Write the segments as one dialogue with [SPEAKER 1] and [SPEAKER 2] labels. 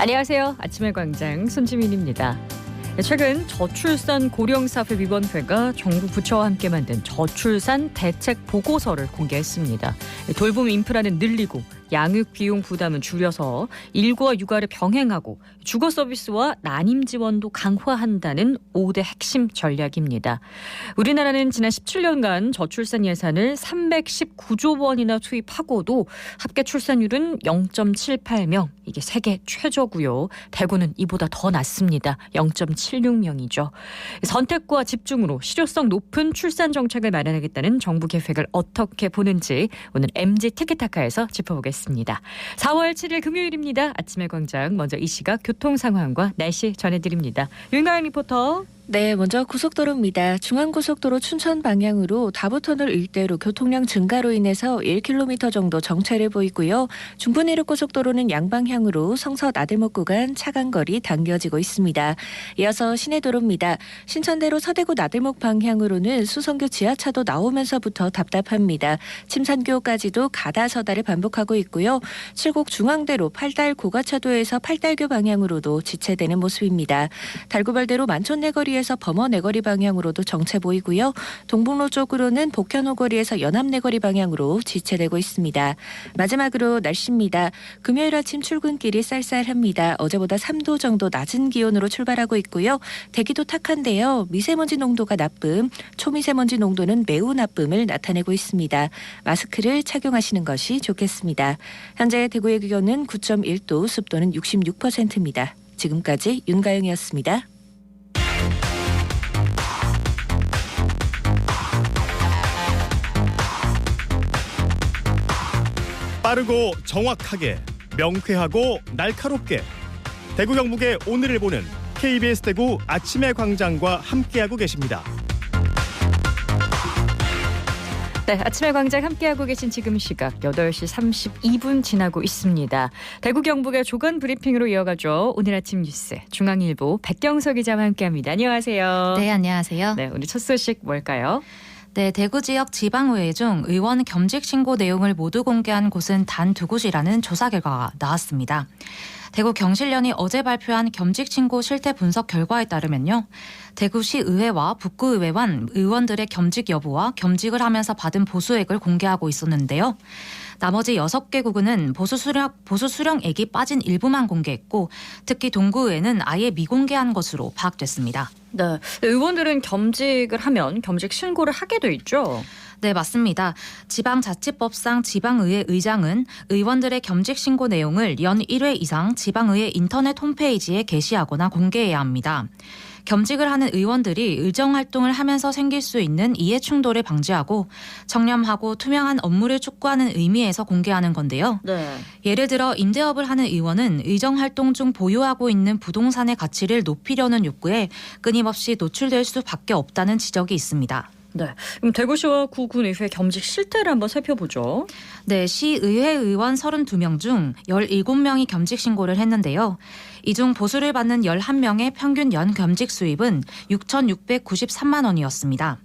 [SPEAKER 1] 안녕하세요. 아침의 광장 손지민입니다. 최근 저출산 고령사회위원회가 정부 부처와 함께 만든 저출산 대책 보고서를 공개했습니다. 돌봄 인프라는 늘리고 양육 비용 부담은 줄여서 일과 육아를 병행하고 주거 서비스와 난임 지원도 강화한다는 5대 핵심 전략입니다. 우리나라는 지난 17년간 저출산 예산을 319조 원이나 투입하고도 합계 출산율은 0.78명. 이게 세계 최저고요. 대구는 이보다 더 낮습니다. 0.76명이죠. 선택과 집중으로 실효성 높은 출산 정책을 마련하겠다는 정부 계획을 어떻게 보는지 오늘 MG 티키타카에서 짚어보겠습니다. 4월 7일 금요일입니다. 아침의 광장 먼저 이 시각 교통 상황과 날씨 전해드립니다. 윤가영 리포터.
[SPEAKER 2] 네, 먼저 고속도로입니다. 중앙고속도로 춘천 방향으로 다부터널 일대로 교통량 증가로 인해서 1km 정도 정체를 보이고요. 중부내륙고속도로는 양방향으로 성서 나들목 구간 차간거리 당겨지고 있습니다. 이어서 시내도로입니다. 신천대로 서대구 나들목 방향으로는 수성교 지하차도 나오면서부터 답답합니다. 침산교까지도 가다서다를 반복하고 있고요. 칠곡 중앙대로 팔달 고가차도에서 팔달교 방향으로도 지체되는 모습입니다. 달구발대로 만촌내거리에서 범어내거리 방향으로도 정체 보이고요. 동북로 쪽으로는 복현호거리에서 연암내거리 방향으로 지체되고 있습니다. 마지막으로 날씨입니다. 금요일 아침 출근길이 쌀쌀합니다. 어제보다 3도 정도 낮은 기온으로 출발하고 있고요. 대기도 탁한데요. 미세먼지 농도가 나쁨, 초미세먼지 농도는 매우 나쁨을 나타내고 있습니다. 마스크를 착용하시는 것이 좋겠습니다. 현재 대구의 기온은 9.1도, 습도는 66%입니다. 지금까지 윤가영이었습니다.
[SPEAKER 3] 빠르고 정확하게, 명쾌하고 날카롭게 대구 경북의 오늘을 보는 KBS 대구 아침의 광장과 함께하고 계십니다.
[SPEAKER 1] 네, 아침의 광장 함께하고 계신 지금 시각 8시 32분 지나고 있습니다. 대구 경북의 조간 브리핑으로 이어가죠. 오늘 아침 뉴스 중앙일보 백경석 기자와 함께합니다. 안녕하세요.
[SPEAKER 4] 네, 안녕하세요.
[SPEAKER 1] 네, 오늘 첫 소식 뭘까요?
[SPEAKER 4] 네, 대구 지역 지방의회 중 의원 겸직 신고 내용을 모두 공개한 곳은 단 2곳이라는 조사 결과가 나왔습니다. 대구 경실련이 어제 발표한 겸직 신고 실태 분석 결과에 따르면요. 대구시 의회와 북구의회만 의원들의 겸직 여부와 겸직을 하면서 받은 보수액을 공개하고 있었는데요. 나머지 6개국은 보수 수령액이 빠진 일부만 공개했고 특히 동구의회는 아예 미공개한 것으로 파악됐습니다.
[SPEAKER 1] 네, 의원들은 겸직을 하면 겸직 신고를 하게 돼 있죠.
[SPEAKER 4] 네, 맞습니다. 지방자치법상 지방의회 의장은 의원들의 겸직 신고 내용을 연 1회 이상 지방의회 인터넷 홈페이지에 게시하거나 공개해야 합니다. 겸직을 하는 의원들이 의정활동을 하면서 생길 수 있는 이해충돌을 방지하고 청렴하고 투명한 업무를 촉구하는 의미에서 공개하는 건데요.
[SPEAKER 1] 네.
[SPEAKER 4] 예를 들어 임대업을 하는 의원은 의정활동 중 보유하고 있는 부동산의 가치를 높이려는 욕구에 끊임없이 노출될 수밖에 없다는 지적이 있습니다.
[SPEAKER 1] 네, 그럼 대구시와 구군의회 겸직 실태를 한번 살펴보죠.
[SPEAKER 4] 네, 시의회 의원 32명 중 17명이 겸직 신고를 했는데요. 이 중 보수를 받는 11명의 평균 연 겸직 수입은 6,693만 원이었습니다.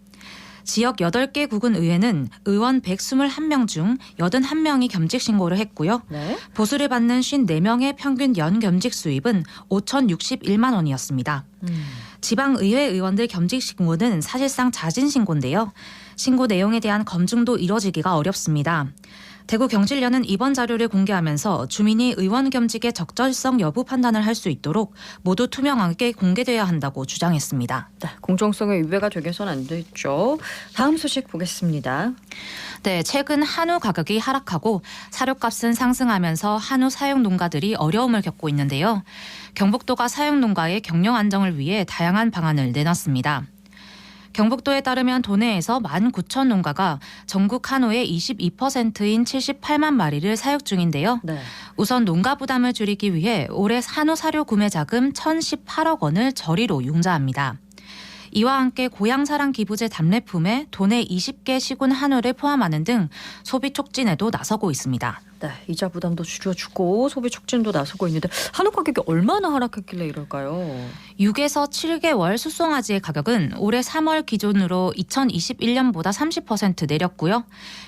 [SPEAKER 4] 지역 8개 구군의회는 의원 121명 중 81명이 겸직 신고를 했고요.
[SPEAKER 1] 네.
[SPEAKER 4] 보수를 받는 54명의 평균 연 겸직 수입은 5,061만 원이었습니다. 지방의회 의원들 겸직 신고는 사실상 자진 신고인데요. 신고 내용에 대한 검증도 이뤄지기가 어렵습니다. 대구 경실련은 이번 자료를 공개하면서 주민이 의원 겸직의 적절성 여부 판단을 할 수 있도록 모두 투명하게 공개돼야 한다고 주장했습니다.
[SPEAKER 1] 네, 공정성에 위배가 되게선 안 되죠. 다음 소식 보겠습니다.
[SPEAKER 4] 네, 최근 한우 가격이 하락하고 사료값은 상승하면서 한우 사육 농가들이 어려움을 겪고 있는데요. 경북도가 사육 농가의 경영 안정을 위해 다양한 방안을 내놨습니다. 경북도에 따르면 도내에서 19,000 농가가 전국 한우의 22%인 78만 마리를 사육 중인데요.
[SPEAKER 1] 네.
[SPEAKER 4] 우선 농가 부담을 줄이기 위해 올해 한우 사료 구매 자금 1,018억 원을 저리로 융자합니다. 이와 함께 고향사랑 기부제 답례품에 도내 20개 시군 한우를 포함하는 등 소비 촉진에도 나서고 있습니다.
[SPEAKER 1] 네, 이자 부담도 줄여주고 소비 촉진도 나서고 있는데 한우 가격이 얼마나 하락했길래 이럴까요?
[SPEAKER 4] 6에서 7개월 수송아지의 가격은 올해 3월 기준으로 2021년보다 30% 내렸고요.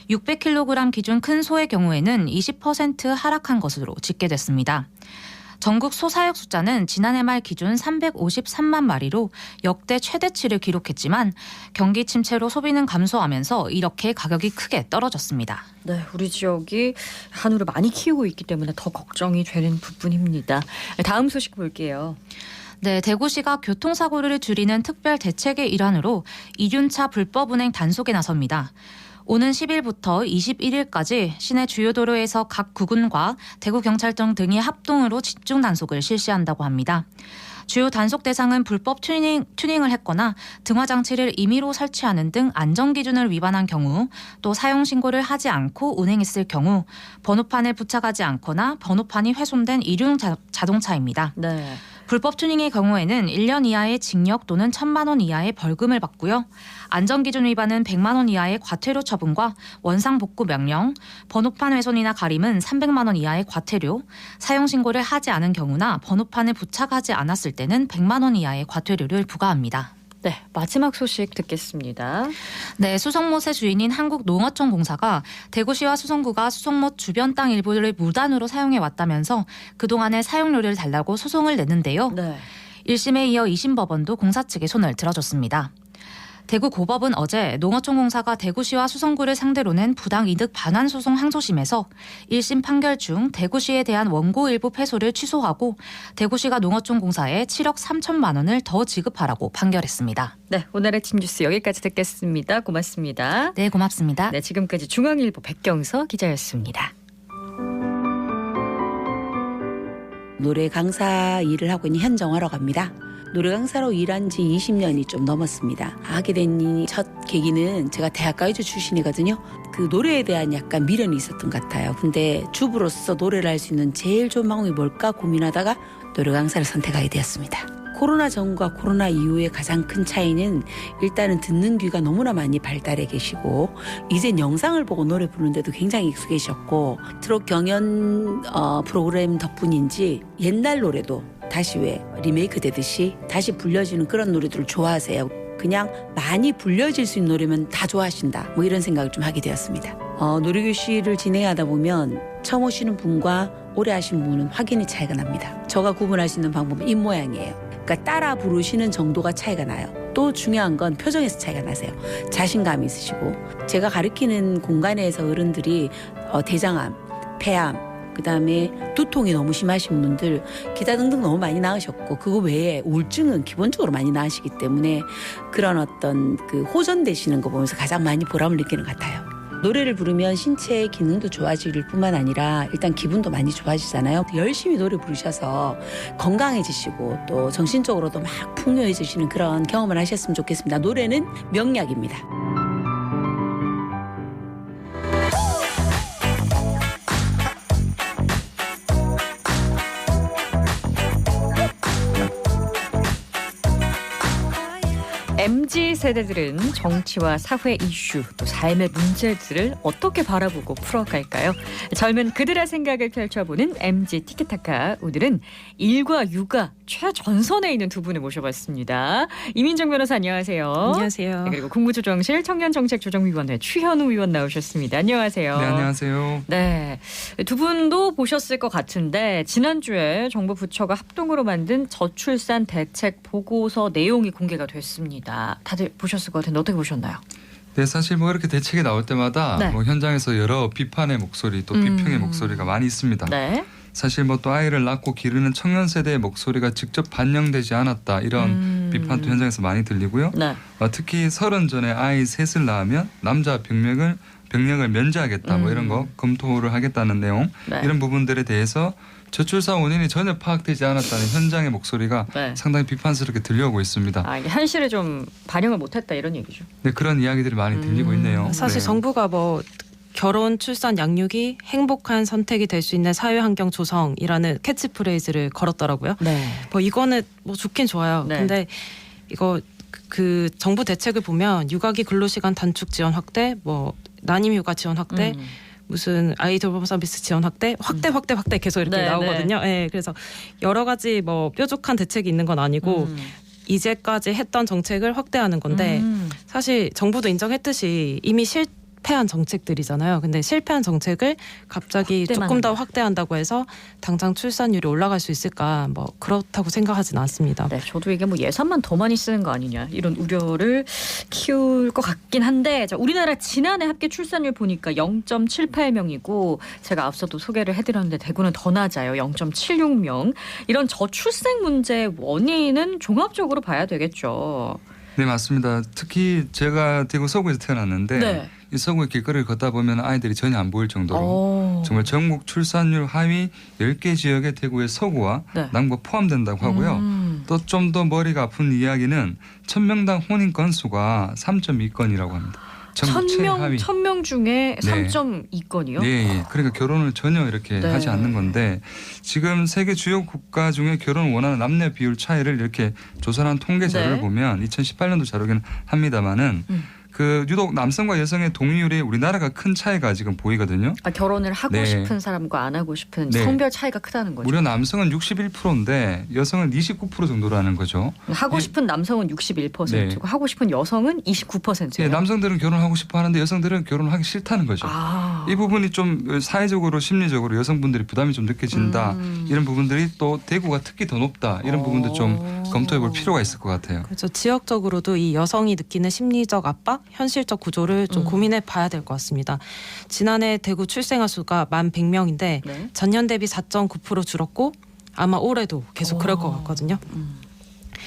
[SPEAKER 4] 600kg 기준 큰 소의 경우에는 20% 하락한 것으로 집계됐습니다. 전국 소사육 숫자는 지난해 말 기준 353만 마리로 역대 최대치를 기록했지만 경기 침체로 소비는 감소하면서 이렇게 가격이 크게 떨어졌습니다.
[SPEAKER 1] 네, 우리 지역이 한우를 많이 키우고 있기 때문에 더 걱정이 되는 부분입니다. 다음 소식 볼게요.
[SPEAKER 4] 네, 대구시가 교통사고를 줄이는 특별 대책의 일환으로 이륜차 불법 운행 단속에 나섭니다. 오는 10일부터 21일까지 시내 주요 도로에서 각 구군과 대구경찰청 등이 합동으로 집중 단속을 실시한다고 합니다. 주요 단속 대상은 불법 튜닝을 했거나 등화장치를 임의로 설치하는 등 안전기준을 위반한 경우, 또 사용신고를 하지 않고 운행했을 경우, 번호판을 부착하지 않거나 번호판이 훼손된 이륜 자동차입니다.
[SPEAKER 1] 네.
[SPEAKER 4] 불법 튜닝의 경우에는 1년 이하의 징역 또는 1,000만 원 이하의 벌금을 받고요. 안전기준 위반은 100만 원 이하의 과태료 처분과 원상복구 명령, 번호판 훼손이나 가림은 300만 원 이하의 과태료, 사용신고를 하지 않은 경우나 번호판을 부착하지 않았을 때는 100만 원 이하의 과태료를 부과합니다.
[SPEAKER 1] 네, 마지막 소식 듣겠습니다.
[SPEAKER 4] 네, 수성못의 주인인 한국농어촌공사가 대구시와 수성구가 수성못 주변 땅 일부를 무단으로 사용해 왔다면서 그동안의 사용료를 달라고 소송을 냈는데요.
[SPEAKER 1] 네.
[SPEAKER 4] 1심에 이어 2심 법원도 공사 측에 손을 들어줬습니다. 대구 고법은 어제 농어촌공사가 대구시와 수성구를 상대로 낸 부당이득 반환 소송 항소심에서 1심 판결 중 대구시에 대한 원고 일부 패소를 취소하고 대구시가 농어촌공사에 7억 3천만 원을 더 지급하라고 판결했습니다.
[SPEAKER 1] 네, 오늘의 아침 뉴스 여기까지 듣겠습니다. 고맙습니다.
[SPEAKER 4] 네, 고맙습니다.
[SPEAKER 1] 네, 지금까지 중앙일보 백경서 기자였습니다.
[SPEAKER 5] 노래 강사 일을 하고 있는 현정화라고 합니다. 노래 강사로 일한 지 20년이 좀 넘었습니다. 하게 된 첫 계기는 제가 대학가요제 출신이거든요. 그 노래에 대한 약간 미련이 있었던 것 같아요. 근데 주부로서 노래를 할 수 있는 제일 좋은 방법이 뭘까 고민하다가 노래 강사를 선택하게 되었습니다. 코로나 전과 코로나 이후의 가장 큰 차이는 일단은 듣는 귀가 너무나 많이 발달해 계시고 이젠 영상을 보고 노래 부르는데도 굉장히 익숙해졌고 트롯 경연 프로그램 덕분인지 옛날 노래도 다시 왜 리메이크 되듯이 다시 불려지는 그런 노래들을 좋아하세요. 그냥 많이 불려질 수 있는 노래면 다 좋아하신다. 뭐 이런 생각을 좀 하게 되었습니다. 노래교실을 진행하다 보면 처음 오시는 분과 오래 하신 분은 확연히 차이가 납니다. 저가 구분할 수 있는 방법은 입모양이에요. 그러니까 따라 부르시는 정도가 차이가 나요. 또 중요한 건 표정에서 차이가 나세요. 자신감이 있으시고 제가 가르치는 공간에서 어른들이 대장암, 폐암, 그다음에 두통이 너무 심하신 분들 기타 등등 너무 많이 나으셨고 그거 외에 우울증은 기본적으로 많이 나으시기 때문에 그런 어떤 그 호전되시는 거 보면서 가장 많이 보람을 느끼는 것 같아요. 노래를 부르면 신체의 기능도 좋아질 뿐만 아니라 일단 기분도 많이 좋아지잖아요. 열심히 노래 부르셔서 건강해지시고 또 정신적으로도 막 풍요해지시는 그런 경험을 하셨으면 좋겠습니다. 노래는 명약입니다.
[SPEAKER 1] MZ세대들은 정치와 사회 이슈 또 삶의 문제들을 어떻게 바라보고 풀어갈까요? 젊은 그들의 생각을 펼쳐보는 MZ 티키타카. 오늘은 일과 육아 최전선에 있는 두 분을 모셔봤습니다. 이민정 변호사 안녕하세요.
[SPEAKER 6] 안녕하세요.
[SPEAKER 1] 네, 그리고 국무조정실 청년정책조정위원회 추현우 위원 나오셨습니다. 안녕하세요.
[SPEAKER 6] 네, 안녕하세요.
[SPEAKER 1] 네, 두 분도 보셨을 것 같은데 지난주에 정부 부처가 합동으로 만든 저출산 대책 보고서 내용이 공개가 됐습니다. 다들 보셨을 것 같은데 어떻게 보셨나요?
[SPEAKER 6] 네, 사실 뭐 이렇게 대책이 나올 때마다
[SPEAKER 1] 네.
[SPEAKER 6] 뭐 현장에서 여러 비판의 목소리 또 비평의 목소리가 많이 있습니다.
[SPEAKER 1] 네.
[SPEAKER 6] 사실 뭐 또 아이를 낳고 기르는 청년 세대의 목소리가 직접 반영되지 않았다 이런 비판도 현장에서 많이 들리고요.
[SPEAKER 1] 네.
[SPEAKER 6] 특히 30 전에 아이 셋을 낳으면 남자 병력을 면제하겠다 뭐 이런 거 검토를 하겠다는 내용
[SPEAKER 1] 네.
[SPEAKER 6] 이런 부분들에 대해서 저출산 원인이 전혀 파악되지 않았다는 현장의 목소리가
[SPEAKER 1] 네.
[SPEAKER 6] 상당히 비판스럽게 들려오고 있습니다.
[SPEAKER 1] 이게 현실에 좀 반영을 못했다 이런 얘기죠.
[SPEAKER 6] 네, 그런 이야기들이 많이 들리고 있네요.
[SPEAKER 7] 사실
[SPEAKER 6] 네.
[SPEAKER 7] 정부가 뭐 결혼, 출산, 양육이 행복한 선택이 될 수 있는 사회 환경 조성이라는 캐치프레이즈를 걸었더라고요.
[SPEAKER 1] 네.
[SPEAKER 7] 뭐 이거는 뭐 좋긴 좋아요.
[SPEAKER 1] 네.
[SPEAKER 7] 근데 이거 그 정부 대책을 보면 육아기 근로시간 단축 지원 확대, 뭐 난임 휴가 지원 확대, 무슨 아이 돌봄 서비스 지원 확대 계속 이렇게
[SPEAKER 1] 네,
[SPEAKER 7] 나오거든요. 네, 그래서 여러 가지 뭐 뾰족한 대책이 있는 건 아니고 이제까지 했던 정책을 확대하는 건데 사실 정부도 인정했듯이 이미 실패한 정책들이잖아요. 근데 실패한 정책을 갑자기 조금 더 확대한다고 해서 당장 출산율이 올라갈 수 있을까? 뭐 그렇다고 생각하진 않습니다.
[SPEAKER 1] 네, 저도 이게 뭐 예산만 더 많이 쓰는 거 아니냐 이런 우려를 키울 것 같긴 한데 자, 우리나라 지난해 합계 출산율 보니까 0.78명이고 제가 앞서도 소개를 해드렸는데 대구는 더 낮아요. 0.76명. 이런 저출생 문제 원인은 종합적으로 봐야 되겠죠.
[SPEAKER 6] 네, 맞습니다. 특히 제가 대구 서구에서 태어났는데
[SPEAKER 1] 네.
[SPEAKER 6] 이 서구의 길거리를 걷다 보면 아이들이 전혀 안 보일 정도로 정말 전국 출산율 하위 10개 지역의 대구의 서구와
[SPEAKER 1] 네.
[SPEAKER 6] 남구가 포함된다고 하고요. 또 좀 더 머리가 아픈 이야기는 1000명당 혼인 건수가 3.2건이라고 합니다. 전국 최하위.
[SPEAKER 1] 1000명 중에
[SPEAKER 6] 네.
[SPEAKER 1] 3.2건이요?
[SPEAKER 6] 네, 그러니까 결혼을 전혀 이렇게
[SPEAKER 1] 네.
[SPEAKER 6] 하지 않는 건데 지금 세계 주요 국가 중에 결혼을 원하는 남녀 비율 차이를 이렇게 조사한 통계 자료를
[SPEAKER 1] 네.
[SPEAKER 6] 보면 2018년도 자료긴 합니다만은 그 유독 남성과 여성의 동의율이 우리나라가 큰 차이가 지금 보이거든요.
[SPEAKER 1] 아, 결혼을 하고
[SPEAKER 6] 네.
[SPEAKER 1] 싶은 사람과 안 하고 싶은
[SPEAKER 6] 네.
[SPEAKER 1] 성별 차이가 크다는 거죠.
[SPEAKER 6] 무려 남성은 61%인데 여성은 29% 정도라는 거죠.
[SPEAKER 1] 하고 싶은 남성은 61%고
[SPEAKER 6] 네.
[SPEAKER 1] 하고 싶은 여성은 29%예요.
[SPEAKER 6] 예, 남성들은 결혼하고 싶어 하는데 여성들은 결혼하기 싫다는 거죠.
[SPEAKER 1] 아.
[SPEAKER 6] 이 부분이 좀 사회적으로 심리적으로 여성분들이 부담이 좀 느껴진다. 이런 부분들이 또 대구가 특히 더 높다. 이런 부분도 좀 검토해 볼 필요가 있을 것 같아요.
[SPEAKER 7] 그렇죠. 지역적으로도 이 여성이 느끼는 심리적 압박, 현실적 구조를 좀 고민해 봐야 될 것 같습니다. 지난해 대구 출생아 수가 11,100명인데
[SPEAKER 1] 네.
[SPEAKER 7] 전년 대비 4.9% 줄었고 아마 올해도 계속 그럴 것 같거든요.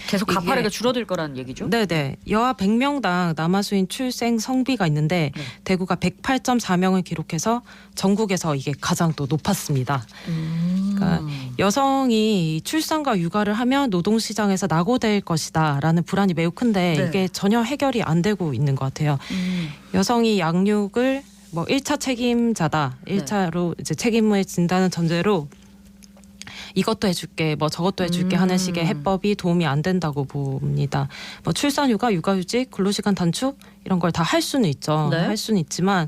[SPEAKER 1] 계속
[SPEAKER 7] 이게-
[SPEAKER 1] 가파르게 줄어들 거라는 얘기죠.
[SPEAKER 7] 네네. 여아 100명당 남아수인 출생 성비가 있는데
[SPEAKER 1] 네.
[SPEAKER 7] 대구가 108.4명을 기록해서 전국에서 이게 가장 또 높았습니다. 그러니까 여성이 출산과 육아를 하면 노동시장에서 낙오될 것이다라는 불안이 매우 큰데
[SPEAKER 1] 네.
[SPEAKER 7] 이게 전혀 해결이 안 되고 있는 것 같아요. 여성이 양육을 뭐 1차 책임자다. 1차로 이제 책임을 진다는 전제로 이것도 해줄게, 뭐 저것도 해줄게 하는 식의 해법이 도움이 안 된다고 봅니다. 뭐 출산휴가, 육아휴직, 근로시간 단축 이런 걸 다 할 수는 있죠.
[SPEAKER 1] 네.
[SPEAKER 7] 할 수는 있지만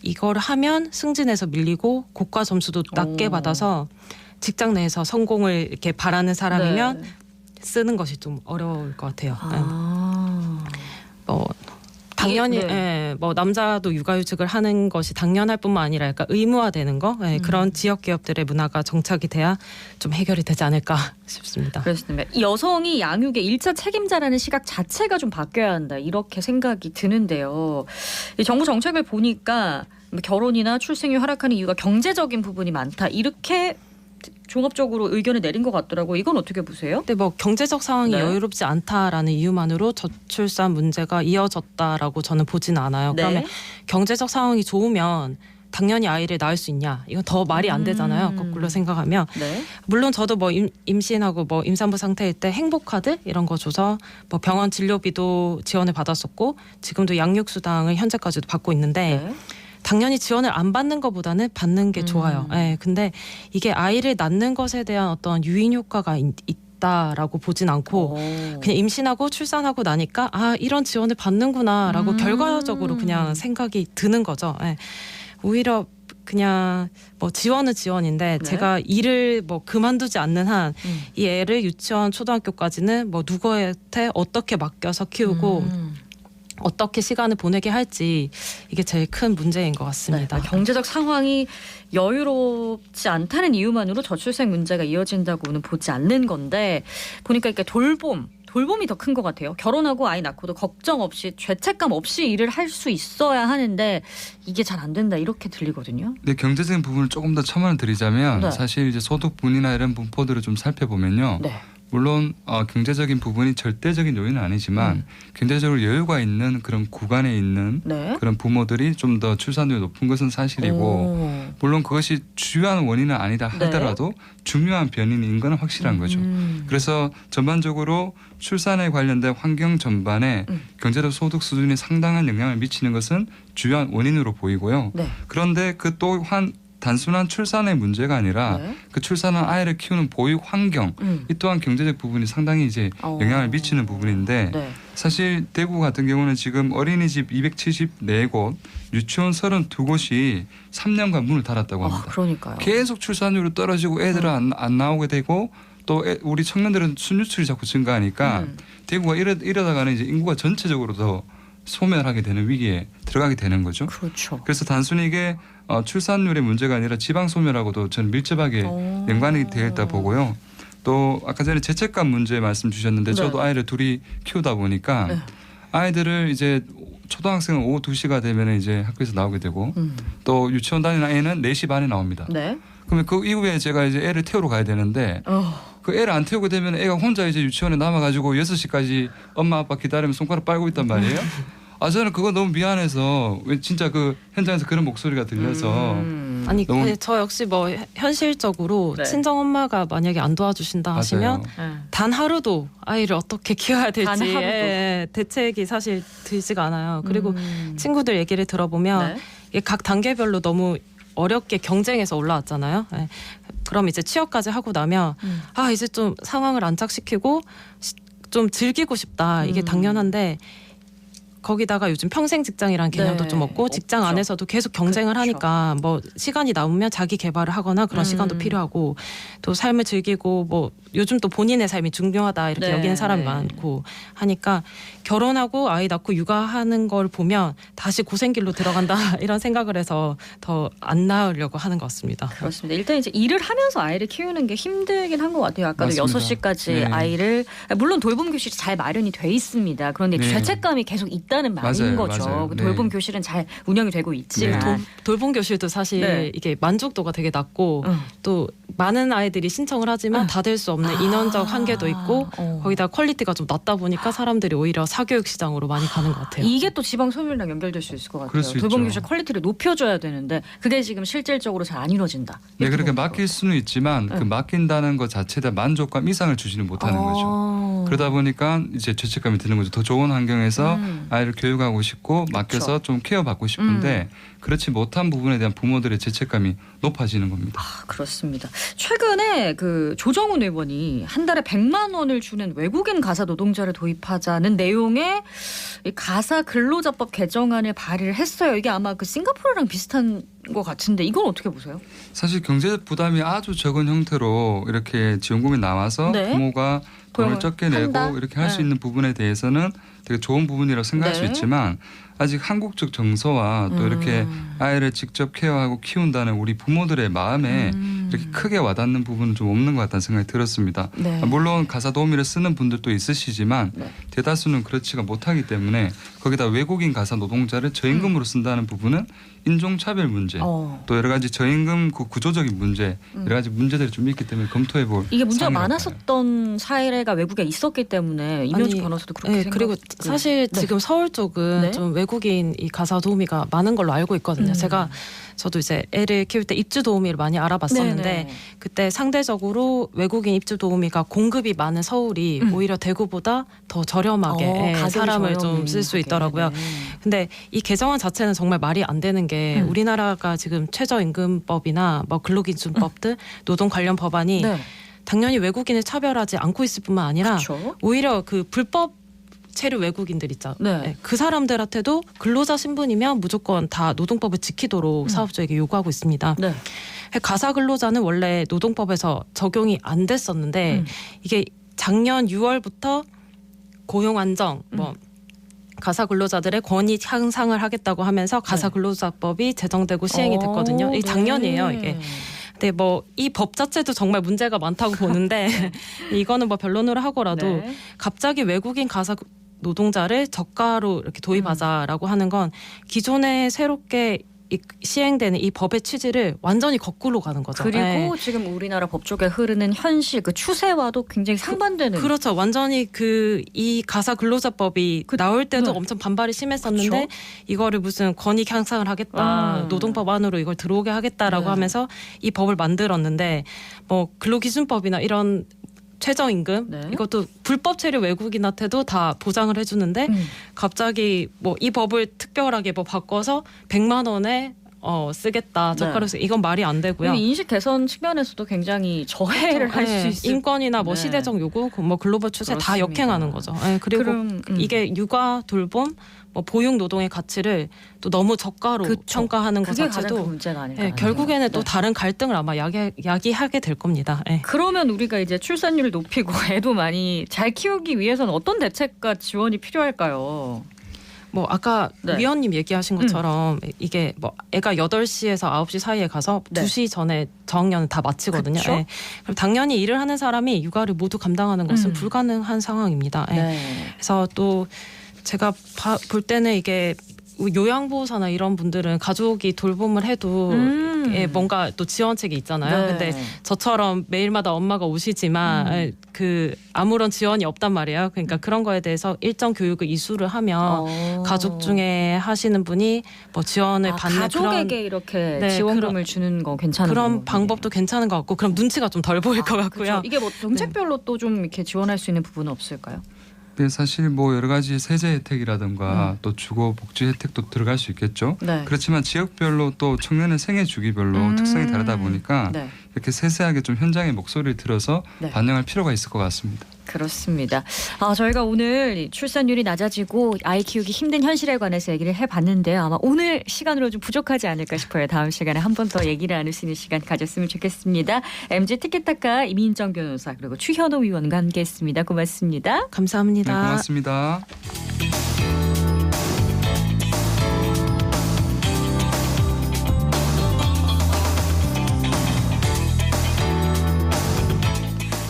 [SPEAKER 7] 이걸 하면 승진에서 밀리고 고과 점수도 낮게 받아서 직장 내에서 성공을 이렇게 바라는 사람이면
[SPEAKER 1] 네.
[SPEAKER 7] 쓰는 것이 좀 어려울 것 같아요.
[SPEAKER 1] 아.
[SPEAKER 7] 뭐 당연히
[SPEAKER 1] 네.
[SPEAKER 7] 뭐 남자도 육아휴직을 하는 것이 당연할 뿐만 아니라 약간 의무화되는 거 그런 지역 기업들의 문화가 정착이 돼야 좀 해결이 되지 않을까 싶습니다.
[SPEAKER 1] 그렇습니다. 이 여성이 양육의 1차 책임자라는 시각 자체가 좀 바뀌어야 한다 이렇게 생각이 드는데요. 이 정부 정책을 보니까 결혼이나 출생률 하락하는 이유가 경제적인 부분이 많다 이렇게 종합적으로 의견을 내린 것 같더라고요. 이건 어떻게 보세요?
[SPEAKER 7] 근데 뭐 경제적 상황이
[SPEAKER 1] 네.
[SPEAKER 7] 여유롭지 않다라는 이유만으로 저출산 문제가 이어졌다라고 저는 보지는 않아요.
[SPEAKER 1] 네.
[SPEAKER 7] 그러면 경제적 상황이 좋으면 당연히 아이를 낳을 수 있냐? 이건 더 말이 안 되잖아요. 거꾸로 생각하면.
[SPEAKER 1] 네.
[SPEAKER 7] 물론 저도 뭐 임신하고 뭐 임산부 상태일 때 행복카드 이런 거 줘서 뭐 병원 진료비도 지원을 받았었고 지금도 양육수당을 현재까지도 받고 있는데
[SPEAKER 1] 네.
[SPEAKER 7] 당연히 지원을 안 받는 것보다는 받는 게 좋아요. 네, 근데 이게 아이를 낳는 것에 대한 어떤 유인 효과가 있다라고 보진 않고 그냥 임신하고 출산하고 나니까 아 이런 지원을 받는구나라고 결과적으로 그냥 생각이 드는 거죠. 네. 오히려 그냥 뭐 지원은 지원인데
[SPEAKER 1] 네.
[SPEAKER 7] 제가 일을 뭐 그만두지 않는 한 이 애를 유치원 초등학교까지는 뭐 누구한테 어떻게 맡겨서 키우고 어떻게 시간을 보내게 할지 이게 제일 큰 문제인 것 같습니다.
[SPEAKER 1] 네, 경제적 상황이 여유롭지 않다는 이유만으로 저출생 문제가 이어진다고는 보지 않는 건데 보니까 이렇게 돌봄이 더 큰 것 같아요. 결혼하고 아이 낳고도 걱정 없이 죄책감 없이 일을 할 수 있어야 하는데 이게 잘 안 된다 이렇게 들리거든요.
[SPEAKER 6] 네, 경제적인 부분을 조금 더 첨언을 드리자면
[SPEAKER 1] 네.
[SPEAKER 6] 사실 이제 소득분이나 이런 분포들을 좀 살펴보면요.
[SPEAKER 1] 네.
[SPEAKER 6] 물론 경제적인 부분이 절대적인 요인은 아니지만 경제적으로 여유가 있는 그런 구간에 있는
[SPEAKER 1] 네.
[SPEAKER 6] 그런 부모들이 좀 더 출산율이 높은 것은 사실이고
[SPEAKER 1] 오.
[SPEAKER 6] 물론 그것이 주요한 원인은 아니다 하더라도 중요한 변인인 건 확실한 거죠. 그래서 전반적으로 출산에 관련된 환경 전반에 경제적 소득 수준이 상당한 영향을 미치는 것은 주요한 원인으로 보이고요.
[SPEAKER 1] 네.
[SPEAKER 6] 그런데 그 또한 단순한 출산의 문제가 아니라
[SPEAKER 1] 네.
[SPEAKER 6] 그 출산한 아이를 키우는 보육 환경 이 또한 경제적 부분이 상당히 이제 영향을 미치는 부분인데
[SPEAKER 1] 네.
[SPEAKER 6] 사실 대구 같은 경우는 지금 어린이집 274곳, 유치원 32곳이 3년간 문을 닫았다고 합니다.
[SPEAKER 1] 그러니까요.
[SPEAKER 6] 계속 출산율이 떨어지고 애들은 안 나오게 되고 또 우리 청년들은 순유출이 자꾸 증가하니까 대구가 이러다가는 이제 인구가 전체적으로 더 소멸하게 되는 위기에 들어가게 되는 거죠.
[SPEAKER 1] 그렇죠.
[SPEAKER 6] 그래서 단순히 이게 출산율의 문제가 아니라 지방 소멸하고도 저는 밀접하게 연관이 되어 있다 보고요. 또 아까 전에 죄책감 문제 말씀 주셨는데 저도 아이를 둘이 키우다 보니까 아이들을 이제 초등학생은 오후 2시가 되면 이제 학교에서 나오게 되고 또 유치원 다니는 애는 4시 반에 나옵니다.
[SPEAKER 1] 네.
[SPEAKER 6] 그러면 그 이후에 제가 이제 애를 태우러 가야 되는데 그 애를 안 태우게 되면 애가 혼자 이제 유치원에 남아가지고 6시까지 엄마 아빠 기다리면 손가락 빨고 있단 말이에요. 저는 그거 너무 미안해서 왜 진짜 그 현장에서 그런 목소리가 들려서
[SPEAKER 7] 아니
[SPEAKER 6] 너무-
[SPEAKER 7] 근데 저 역시 뭐 현실적으로
[SPEAKER 1] 네.
[SPEAKER 7] 친정 엄마가 만약에 안 도와주신다 하시면
[SPEAKER 6] 맞아요.
[SPEAKER 7] 단 하루도 아이를 어떻게 키워야 될지
[SPEAKER 1] 단 하루도.
[SPEAKER 7] 대책이 사실 들지가 않아요. 그리고 친구들 얘기를 들어보면
[SPEAKER 1] 네.
[SPEAKER 7] 이게 각 단계별로 너무 어렵게 경쟁해서 올라왔잖아요. 예. 그럼 이제 취업까지 하고 나면 이제 좀 상황을 안착시키고 좀 즐기고 싶다. 이게 당연한데 거기다가 요즘 평생 직장이라는 개념도
[SPEAKER 1] 네,
[SPEAKER 7] 좀 없고 직장
[SPEAKER 1] 없죠.
[SPEAKER 7] 안에서도 계속 경쟁을
[SPEAKER 1] 그렇죠.
[SPEAKER 7] 하니까 뭐 시간이 남으면 자기 개발을 하거나 그런 시간도 필요하고 또 삶을 즐기고 뭐 요즘 또 본인의 삶이 중요하다 이렇게
[SPEAKER 1] 네.
[SPEAKER 7] 여기는 사람이 많고 하니까 결혼하고 아이 낳고 육아하는 걸 보면 다시 고생길로 들어간다 이런 생각을 해서 더 안 낳으려고 하는 것 같습니다.
[SPEAKER 1] 그렇습니다. 일단 이제 일을 하면서 아이를 키우는 게 힘들긴 한 것 같아요. 아까도
[SPEAKER 6] 맞습니다.
[SPEAKER 1] 6시까지
[SPEAKER 6] 네.
[SPEAKER 1] 아이를 물론 돌봄 교실이 잘 마련이 돼 있습니다. 그런데
[SPEAKER 6] 네.
[SPEAKER 1] 죄책감이 계속 있다는 말인
[SPEAKER 6] 맞아요,
[SPEAKER 1] 거죠.
[SPEAKER 6] 맞아요.
[SPEAKER 1] 그
[SPEAKER 6] 네.
[SPEAKER 1] 돌봄 교실은 잘 운영이 되고 있지만
[SPEAKER 7] 돌봄 교실도 사실
[SPEAKER 1] 네.
[SPEAKER 7] 이게 만족도가 되게 낮고 또 많은 아이들이 신청을 하지만 다 될 수 없는 인원적 한계도 있고 거기다 퀄리티가 좀 낮다 보니까 사람들이 오히려 사교육 시장으로 많이 가는 것 같아요.
[SPEAKER 1] 이게 또 지방 소멸이랑 연결될 수 있을 것 같아요.
[SPEAKER 6] 그럴 수
[SPEAKER 1] 돌봄
[SPEAKER 6] 있죠.
[SPEAKER 1] 교실 퀄리티를 높여줘야 되는데 그게 지금 실질적으로 잘 안 이루어진다.
[SPEAKER 6] 네, 그렇게 맡길 수는 있지만 그 맡긴다는 것 자체에 대한 만족감 이상을 주지는 못하는 거죠. 그러다 보니까 이제 죄책감이 드는 거죠. 더 좋은 환경에서 아이를 교육하고 싶고 맡겨서 좀 케어받고 싶은데 그렇지 못한 부분에 대한 부모들의 죄책감이 높아지는 겁니다.
[SPEAKER 1] 그렇습니다. 최근에 그 조정훈 의원이 한 달에 100만 원을 주는 외국인 가사 노동자를 도입하자는 내용의 이 가사 근로자법 개정안을 발의를 했어요. 이게 아마 그 싱가포르랑 비슷한 것 같은데 이건 어떻게 보세요?
[SPEAKER 6] 사실 경제 부담이 아주 적은 형태로 이렇게 지원금이 나와서
[SPEAKER 1] 네.
[SPEAKER 6] 부모가 돈을
[SPEAKER 1] 도용을
[SPEAKER 6] 적게
[SPEAKER 1] 한다?
[SPEAKER 6] 내고 이렇게 할 수
[SPEAKER 1] 네.
[SPEAKER 6] 있는 부분에 대해서는 되게 좋은 부분이라고 생각할
[SPEAKER 1] 네.
[SPEAKER 6] 수 있지만 아직 한국적 정서와 또 이렇게 아이를 직접 케어하고 키운다는 우리 부모들의 마음에 이렇게 크게 와닿는 부분은 좀 없는 것 같다는 생각이 들었습니다.
[SPEAKER 1] 네.
[SPEAKER 6] 물론 가사 도우미를 쓰는 분들도 있으시지만
[SPEAKER 1] 네.
[SPEAKER 6] 대다수는 그렇지가 못하기 때문에 거기다 외국인 가사 노동자를 저임금으로 쓴다는 부분은 인종차별 문제 또 여러 가지 저임금 구조적인 문제 여러 가지 문제들이 좀 있기 때문에 검토해볼
[SPEAKER 1] 이게 문제가
[SPEAKER 6] 사항이라고 봐요.
[SPEAKER 1] 많았었던 사례가 외국에 있었기 때문에 이명주
[SPEAKER 7] 아니,
[SPEAKER 1] 변호사도 그렇게 생각.
[SPEAKER 7] 그리고 사실 지금 서울 쪽은
[SPEAKER 1] 네.
[SPEAKER 7] 좀 외국인 이 가사 도우미가 많은 걸로 알고 있거든요. 저도 이제 애를 키울 때 입주 도우미를 많이 알아봤었는데
[SPEAKER 1] 네네.
[SPEAKER 7] 그때 상대적으로 외국인 입주 도우미가 공급이 많은 서울이 오히려 대구보다 더 저렴하게
[SPEAKER 1] 가격이
[SPEAKER 7] 사람을 좀
[SPEAKER 1] 저렴하게.
[SPEAKER 7] 쓸 수 있더라고요.
[SPEAKER 1] 네.
[SPEAKER 7] 근데 이 개정안 자체는 정말 말이 안 되는 게 우리나라가 지금 최저임금법이나 뭐 근로기준법들 노동 관련 법안이
[SPEAKER 1] 네.
[SPEAKER 7] 당연히 외국인을 차별하지 않고 있을 뿐만 아니라
[SPEAKER 1] 그렇죠.
[SPEAKER 7] 오히려 그 불법 체류 외국인들 있죠.
[SPEAKER 1] 네.
[SPEAKER 7] 네, 그 사람들한테도 근로자 신분이면 무조건 다 노동법을 지키도록 사업주에게 요구하고 있습니다.
[SPEAKER 1] 네.
[SPEAKER 7] 가사 근로자는 원래 노동법에서 적용이 안 됐었는데 이게 작년 6월부터 고용 안정 뭐 가사 근로자들의 권익 향상을 하겠다고 하면서 가사 근로자법이 제정되고 시행이 됐거든요. 이 작년이에요, 이게. 근데 뭐 이 법 자체도 정말 문제가 많다고 보는데 이거는 뭐 변론으로 하고라도
[SPEAKER 1] 네.
[SPEAKER 7] 갑자기 외국인 가사 노동자를 저가로 이렇게 도입하자라고 하는 건 기존에 새롭게 시행되는 이 법의 취지를 완전히 거꾸로 가는 거죠.
[SPEAKER 1] 그리고
[SPEAKER 7] 네.
[SPEAKER 1] 지금 우리나라 법조계 흐르는 현실 그 추세와도 굉장히 상반되는.
[SPEAKER 7] 그렇죠. 완전히 이 가사 근로자법이 나올 때도
[SPEAKER 1] 네.
[SPEAKER 7] 엄청 반발이 심했었는데
[SPEAKER 1] 그렇죠.
[SPEAKER 7] 이거를 무슨 권익 향상을 하겠다. 노동법 안으로 이걸 들어오게 하겠다라고
[SPEAKER 1] 네.
[SPEAKER 7] 하면서 이 법을 만들었는데 뭐 근로기준법이나 이런 최저임금
[SPEAKER 1] 네.
[SPEAKER 7] 이것도 불법 체류 외국인한테도 다 보장을 해주는데 갑자기 뭐 이 법을 특별하게 뭐 바꿔서 100만 원에 쓰겠다 저가로 쓰 이건 말이 안 되고요.
[SPEAKER 1] 인식 개선 측면에서도 굉장히 저해를 할 수 있을.
[SPEAKER 7] 인권이나 뭐
[SPEAKER 1] 네.
[SPEAKER 7] 시대적 요구, 뭐 글로벌 추세 다
[SPEAKER 1] 그렇습니다.
[SPEAKER 7] 역행하는 거죠. 네, 그리고
[SPEAKER 1] 그럼,
[SPEAKER 7] 이게 육아, 돌봄, 뭐 보육 노동의 가치를 또 너무 저가로
[SPEAKER 1] 그쵸.
[SPEAKER 7] 평가하는 것
[SPEAKER 1] 그게 가장
[SPEAKER 7] 자체도
[SPEAKER 1] 큰 문제가 아닐까.
[SPEAKER 7] 네, 결국에는 또
[SPEAKER 1] 네.
[SPEAKER 7] 다른 갈등을 아마 야기하게 될 겁니다. 네.
[SPEAKER 1] 그러면 우리가 이제 출산율을 높이고 애도 많이 잘 키우기 위해서는 어떤 대책과 지원이 필요할까요?
[SPEAKER 7] 뭐 아까
[SPEAKER 1] 네.
[SPEAKER 7] 위원님 얘기하신 것처럼 이게 뭐 애가 8시에서 9시 사이에 가서
[SPEAKER 1] 네.
[SPEAKER 7] 2시 전에 저학년은 다 마치거든요.
[SPEAKER 1] 그쵸?
[SPEAKER 7] 예. 그럼 당연히 일을 하는 사람이 육아를 모두 감당하는 것은 불가능한 상황입니다. 예.
[SPEAKER 1] 네.
[SPEAKER 7] 그래서 또 제가 볼 때는 이게 요양보호사나 이런 분들은 가족이 돌봄을 해도 예, 뭔가 또 지원책이 있잖아요.
[SPEAKER 1] 네.
[SPEAKER 7] 근데 저처럼 매일마다 엄마가 오시지만 그 아무런 지원이 없단 말이에요. 그러니까 그런 거에 대해서 일정 교육을 이수를 하면 가족 중에 하시는 분이 뭐 지원을 받는
[SPEAKER 1] 가족에게
[SPEAKER 7] 그런
[SPEAKER 1] 이렇게
[SPEAKER 7] 네,
[SPEAKER 1] 지원금을 주는 거 괜찮은
[SPEAKER 7] 그런
[SPEAKER 1] 방법이네요.
[SPEAKER 7] 방법도 괜찮은 것 같고 그럼 눈치가 좀 덜 보일 것 같고요.
[SPEAKER 1] 그쵸. 이게 뭐 정책별로 또 좀 이렇게 지원할 수 있는 부분은 없을까요?
[SPEAKER 6] 네, 사실 뭐 여러 가지 세제 혜택이라든가 또 주거 복지 혜택도 들어갈 수 있겠죠.
[SPEAKER 1] 네.
[SPEAKER 6] 그렇지만 지역별로 또 청년의 생애 주기별로 특성이 다르다 보니까
[SPEAKER 1] 네.
[SPEAKER 6] 이렇게 세세하게 좀 현장의 목소리를 들어서
[SPEAKER 1] 네.
[SPEAKER 6] 반영할 필요가 있을 것 같습니다.
[SPEAKER 1] 그렇습니다. 저희가 오늘 이 출산율이 낮아지고 아이 키우기 힘든 현실에 관해서 얘기를 해봤는데요. 아마 오늘 시간으로 좀 부족하지 않을까 싶어요. 다음 시간에 한 번 더 얘기를 나눌 수 있는 시간 가졌으면 좋겠습니다. MG 티켓타카 이민정 변호사 그리고 추현호 위원과 함께했습니다. 고맙습니다.
[SPEAKER 7] 감사합니다.
[SPEAKER 6] 네, 고맙습니다.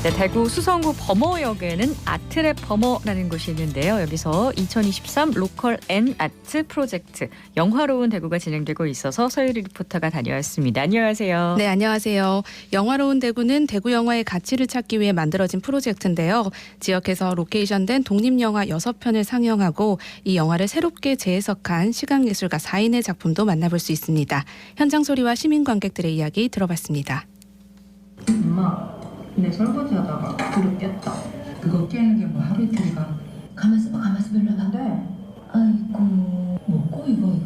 [SPEAKER 1] 네, 대구 수성구 범어역에는 아트랩 범어라는 곳이 있는데요. 여기서 2023 로컬 앤 아트 프로젝트 영화로운 대구가 진행되고 있어서 서유리 리포터가 다녀왔습니다. 안녕하세요.
[SPEAKER 8] 네, 안녕하세요. 영화로운 대구는 대구 영화의 가치를 찾기 위해 만들어진 프로젝트인데요. 지역에서 로케이션된 독립영화 6편을 상영하고 이 영화를 새롭게 재해석한 시각예술가 4인의 작품도 만나볼 수 있습니다. 현장 소리와 시민 관객들의 이야기 들어봤습니다.
[SPEAKER 9] 엄마, 근데 설거지 하다가 그릇 깼다. 그거 깨는 게 뭐 하루 이틀이가? 가만있어 봐, 일로 와봐. 네. 아이고, 먹고 이거.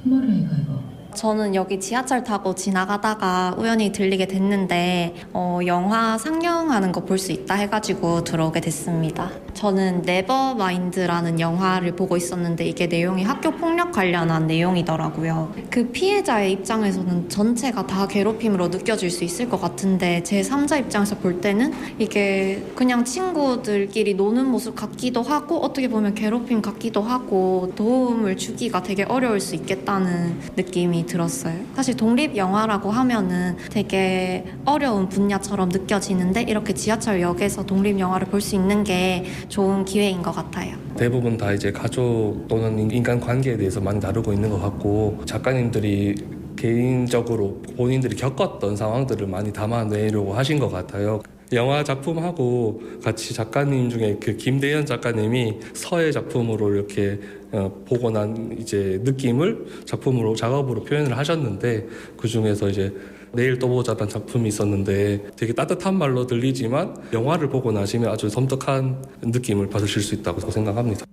[SPEAKER 9] 흰머리야 이거.
[SPEAKER 10] 저는 여기 지하철 타고 지나가다가 우연히 들리게 됐는데 영화 상영하는 거 볼 수 있다 해가지고 들어오게 됐습니다. 저는 네버마인드라는 영화를 보고 있었는데 이게 내용이 학교 폭력 관련한 내용이더라고요. 그 피해자의 입장에서는 전체가 다 괴롭힘으로 느껴질 수 있을 것 같은데 제 3자 입장에서 볼 때는 이게 그냥 친구들끼리 노는 모습 같기도 하고 어떻게 보면 괴롭힘 같기도 하고 도움을 주기가 되게 어려울 수 있겠다는 느낌이 들었어요. 사실 독립 영화라고 하면은 되게 어려운 분야처럼 느껴지는데 이렇게 지하철역에서 독립 영화를 볼 수 있는 게 좋은 기회인 것 같아요.
[SPEAKER 11] 대부분 다 이제 가족 또는 인간 관계에 대해서 많이 다루고 있는 것 같고 작가님들이 개인적으로 본인들이 겪었던 상황들을 많이 담아내려고 하신 것 같아요. 영화 작품하고 같이 작가님 중에 그 김대현 작가님이 서예 작품으로 이렇게 보고 난 이제 느낌을 작업으로 표현을 하셨는데 그 중에서 이제 내일 또 보자라는 작품이 있었는데 되게 따뜻한 말로 들리지만 영화를 보고 나시면 아주 섬뜩한 느낌을 받으실 수 있다고 생각합니다.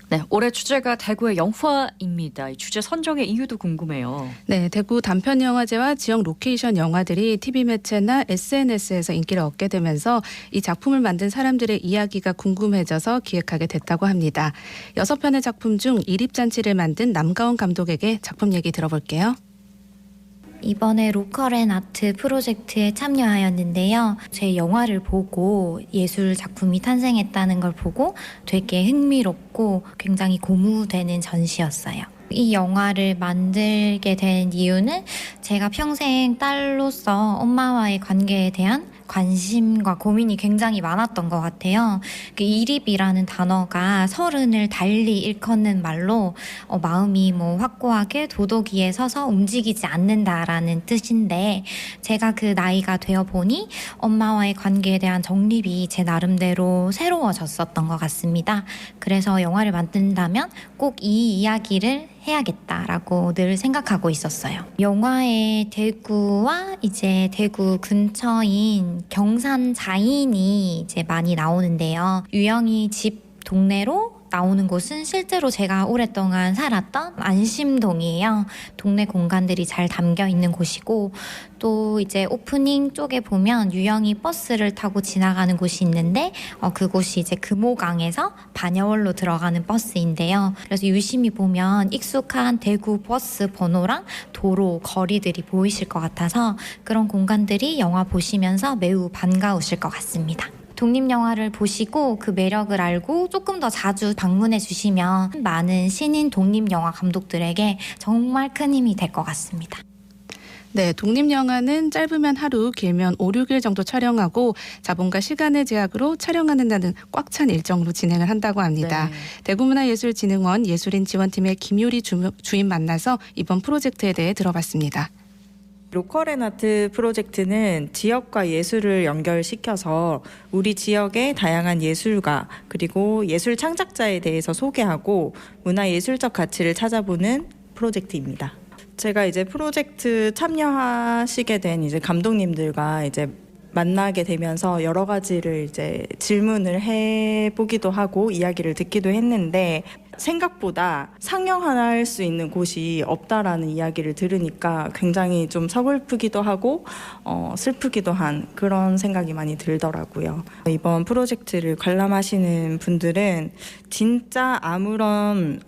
[SPEAKER 1] 네, 올해 주제가 대구의 영화입니다. 이 주제 선정의 이유도 궁금해요.
[SPEAKER 8] 네, 대구 단편영화제와 지역 로케이션 영화들이 TV 매체나 SNS에서 인기를 얻게 되면서 이 작품을 만든 사람들의 이야기가 궁금해져서 기획하게 됐다고 합니다. 6편의 작품 중 이립잔치를 만든 남가원 감독에게 작품 얘기 들어볼게요.
[SPEAKER 12] 이번에 로컬 앤 아트 프로젝트에 참여하였는데요. 제 영화를 보고 예술 작품이 탄생했다는 걸 보고 되게 흥미롭고 굉장히 고무되는 전시였어요. 이 영화를 만들게 된 이유는 제가 평생 딸로서 엄마와의 관계에 대한 관심과 고민이 굉장히 많았던 것 같아요. 그 이립이라는 단어가 서른을 달리 일컫는 말로 마음이 확고하게 도덕위에 서서 움직이지 않는다라는 뜻인데 제가 그 나이가 되어 보니 엄마와의 관계에 대한 정립이 제 나름대로 새로워졌었던 것 같습니다. 그래서 영화를 만든다면 꼭 이 이야기를 해야겠다라고 늘 생각하고 있었어요. 영화에 대구와 이제 대구 근처인 경산 자인이 이제 많이 나오는데요. 유영이 집 동네로 나오는 곳은 실제로 제가 오랫동안 살았던 안심동이에요. 동네 공간들이 잘 담겨 있는 곳이고 또 이제 오프닝 쪽에 보면 유영이 버스를 타고 지나가는 곳이 있는데 그곳이 이제 금호강에서 반여월로 들어가는 버스인데요. 그래서 유심히 보면 익숙한 대구 버스 번호랑 도로, 거리들이 보이실 것 같아서 그런 공간들이 영화 보시면서 매우 반가우실 것 같습니다. 독립영화를 보시고 그 매력을 알고 조금 더 자주 방문해 주시면 많은 신인 독립영화 감독들에게 정말 큰 힘이 될 것 같습니다.
[SPEAKER 8] 네, 독립영화는 짧으면 하루, 길면 5, 6일 정도 촬영하고 자본과 시간의 제약으로 촬영하는 날은 꽉 찬 일정으로 진행을 한다고 합니다.
[SPEAKER 1] 네.
[SPEAKER 8] 대구문화예술진흥원 예술인 지원팀의 김유리 주임 만나서 이번 프로젝트에 대해 들어봤습니다.
[SPEAKER 13] 로컬앤아트 프로젝트는 지역과 예술을 연결시켜서 우리 지역의 다양한 예술가 그리고 예술 창작자에 대해서 소개하고 문화예술적 가치를 찾아보는 프로젝트입니다. 제가 이제 프로젝트 참여하시게 된 이제 감독님들과 이제 만나게 되면서 여러 가지를 이제 질문을 해보기도 하고 이야기를 듣기도 했는데 생각보다 상영할 수 있는 곳이 없다라는 이야기를 들으니까 굉장히 좀 서글프기도 하고 슬프기도 한 그런 생각이 많이 들더라고요. 이번 프로젝트를 관람하시는 분들은 진짜 아무런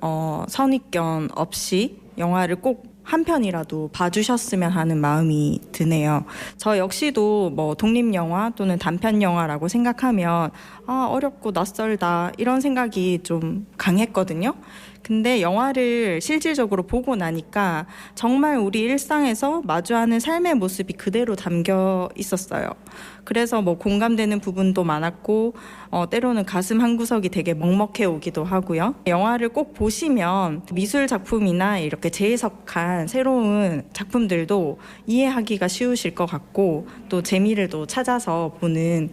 [SPEAKER 13] 선입견 없이 영화를 꼭 한 편이라도 봐주셨으면 하는 마음이 드네요. 저 역시도 뭐 독립영화 또는 단편영화라고 생각하면 어렵고 낯설다 이런 생각이 좀 강했거든요. 근데 영화를 실질적으로 보고 나니까 정말 우리 일상에서 마주하는 삶의 모습이 그대로 담겨 있었어요. 그래서 뭐 공감되는 부분도 많았고 때로는 가슴 한구석이 되게 먹먹해 오기도 하고요. 영화를 꼭 보시면 미술 작품이나 이렇게 재해석한 새로운 작품들도 이해하기가 쉬우실 것 같고 또 재미를 또 찾아서 보는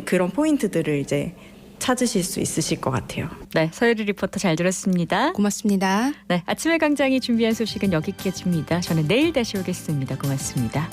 [SPEAKER 13] 그런 포인트들을 이제 찾으실 수 있으실 것 같아요.
[SPEAKER 1] 네, 서유리 리포터 잘 들었습니다.
[SPEAKER 8] 고맙습니다.
[SPEAKER 1] 네, 아침의 광장이 준비한 소식은 여기까지입니다. 저는 내일 다시 오겠습니다. 고맙습니다.